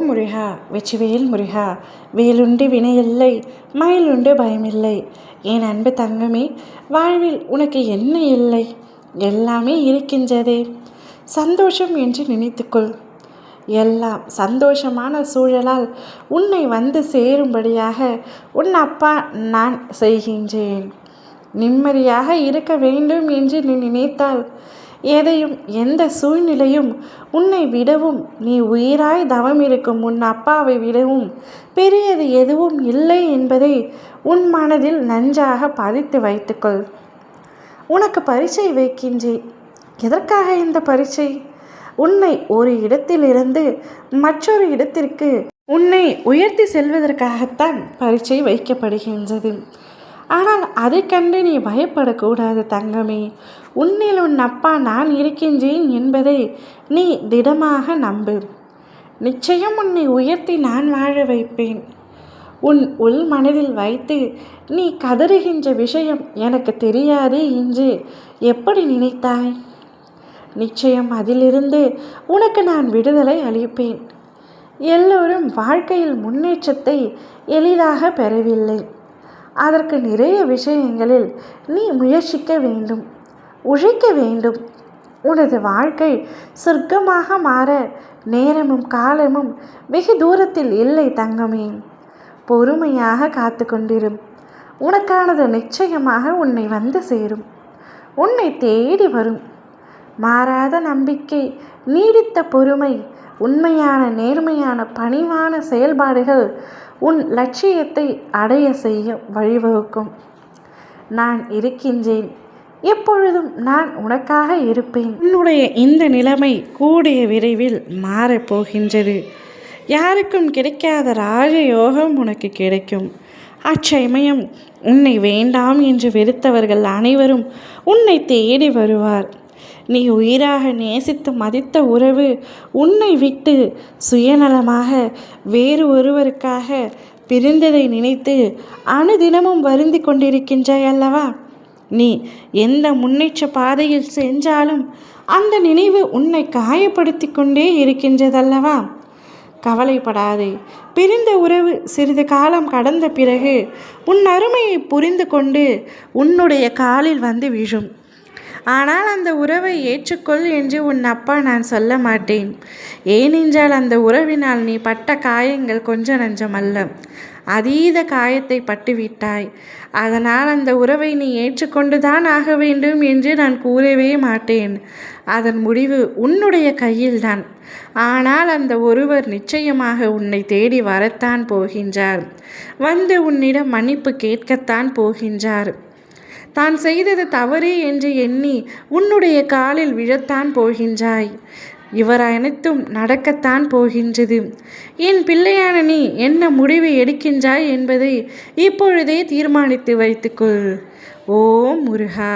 முருகா, வெற்றிவேல் முருகா, வேலுண்டு வினையில்லை, மயிலுண்டு பயமில்லை. என் அன்பு தங்கமே, வாழ்வில் உனக்கு என்ன இல்லை? எல்லாமே இருக்கின்றதே. சந்தோஷம் என்று நினைத்துக்கொள். எல்லாம் சந்தோஷமான சூழலால் உன்னை வந்து சேரும்படியாக உன் அப்பா நான் செய்கின்றேன். நிம்மதியாக இருக்க வேண்டும் என்று நீ நினைத்தால் எதையும் எந்த சூழ்நிலையும் உன்னை விடவும், நீ உயிராய் தவம் இருக்கும் உன் அப்பாவை விடவும் பெரியது எதுவும் இல்லை என்பதை உன் மனதில் நன்றாக பதித்து வைத்துக்கொள். உனக்கு பரீட்சை வைக்கின்றேன். எதற்காக இந்த பரீட்சை? உன்னை ஒரு இடத்திலிருந்து மற்றொரு இடத்திற்கு உன்னை உயர்த்தி செல்வதற்காகத்தான் பரீட்சை வைக்கப்படுகின்றது. ஆனால் அதை கண்டு நீ பயப்படக்கூடாது தங்கமே. உன்னில் உன் அப்பா நான் இருக்கின்றேன் என்பதை நீ திடமாக நம்பு. நிச்சயம் உன்னை உயர்த்தி நான் வாழ வைப்பேன். உன் உள் மனதில் வைத்து நீ கதறுகின்ற விஷயம் எனக்கு தெரியாது என்று எப்படி நினைத்தாய்? நிச்சயம் அதிலிருந்து உனக்கு நான் விடுதலை அளிப்பேன். எல்லோரும் வாழ்க்கையில் முன்னேற்றத்தை எளிதாக பெறவில்லை. அதற்கு நிறைய விஷயங்களில் நீ முயற்சிக்க வேண்டும், உழைக்க வேண்டும். உனது வாழ்க்கை சொர்க்கமாக மாற நேரமும் காலமும் வெகு தூரத்தில் இல்லை தங்கமே. பொறுமையாக காத்து கொண்டிரும். உனக்கானது நிச்சயமாக உன்னை வந்து சேரும், உன்னை தேடி வரும். மாறாத நம்பிக்கை, நீடித்த பொறுமை, உண்மையான நேர்மையான பணிவான செயல்பாடுகள் உன் லட்சியத்தை அடைய செய்ய வழிவகுக்கும். நான் இருக்கின்றேன். எப்பொழுதும் நான் உனக்காக இருப்பேன். உன்னுடைய இந்த நிலைமை கூடிய விரைவில் மாறப்போகின்றது. யாருக்கும் கிடைக்காத ராஜயோகம் உனக்கு கிடைக்கும். அச்சமயம் உன்னை வேண்டாம் என்று வெறுத்தவர்கள் அனைவரும் உன்னை தேடி வருவார். நீ உயிராக நேசித்து மதித்த உறவு உன்னை விட்டு சுயநலமாக வேறு ஒருவருக்காக பிரிந்ததை நினைத்து அனுதினமும் வருந்தி கொண்டிருக்கின்றாய் அல்லவா? நீ எந்த முன்னேற்ற பாதையில் சென்றாலும் அந்த நினைவு உன்னை காயப்படுத்தி கொண்டே இருக்கின்றதல்லவா? கவலைப்படாதே. பிரிந்த உறவு சிறிது காலம் கடந்த பிறகு உன் அருமையை புரிந்து கொண்டு உன்னுடைய காலில் வந்து விழும். ஆனால் அந்த உறவை ஏற்றுக்கொள் என்று உன் அப்பா நான் சொல்ல மாட்டேன். ஏனென்றால் அந்த உறவினால் நீ பட்ட காயங்கள் கொஞ்ச நஞ்சமல்ல, அதீத காயத்தை பட்டுவிட்டாய். அதனால் அந்த உறவை நீ ஏற்றுக்கொண்டுதான் ஆக வேண்டும் என்று நான் கூறவே மாட்டேன். அதன் முடிவு உன்னுடைய கையில்தான். ஆனால் அந்த ஒருவர் நிச்சயமாக உன்னை தேடி வரத்தான் போகின்றார். வந்து உன்னிடம் மன்னிப்பு கேட்கத்தான் போகின்றார். தான் செய்தது தவறு என்று எண்ணி உன்னுடைய காலில் விழத்தான் போகின்றாய். இவர் அனைத்தும் நடக்கத்தான் போகின்றது. என் பிள்ளையான நீ என்ன முடிவு எடுக்கின்றாய் என்பதை இப்பொழுதே தீர்மானித்து வைத்துக்கொள். ஓம் முருகா.